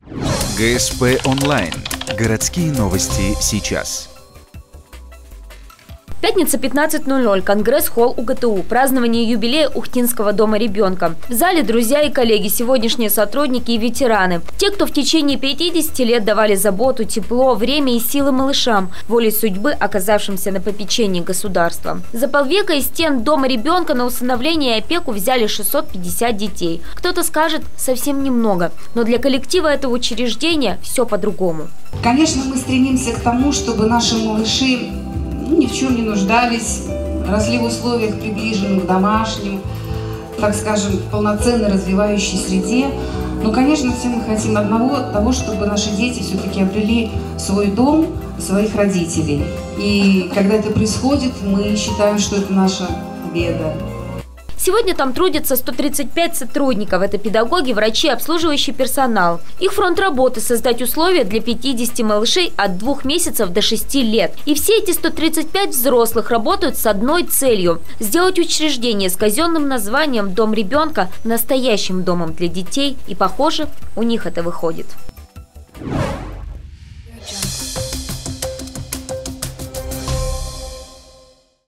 ГСП онлайн. Городские новости сейчас. Пятница, 15:00. Конгресс-холл УГТУ. Празднование юбилея Ухтинского дома ребенка. В зале друзья и коллеги, сегодняшние сотрудники и ветераны. Те, кто в течение 50 лет давали заботу, тепло, время и силы малышам, волей судьбы, оказавшимся на попечении государства. За полвека из стен дома ребенка на усыновление и опеку взяли 650 детей. Кто-то скажет, совсем немного. Но для коллектива этого учреждения все по-другому. Конечно, мы стремимся к тому, чтобы наши малыши ни в чем не нуждались, росли в условиях, приближенных к домашним, так скажем, в полноценной развивающей среде. Но, конечно, все мы хотим того, чтобы наши дети все-таки обрели свой дом, своих родителей. И когда это происходит, мы считаем, что это наша победа. Сегодня там трудятся 135 сотрудников. Это педагоги, врачи, обслуживающий персонал. Их фронт работы – создать условия для 50 малышей от 2 месяцев до 6 лет. И все эти 135 взрослых работают с одной целью – сделать учреждение с казенным названием «Дом ребенка» настоящим домом для детей. И, похоже, у них это выходит.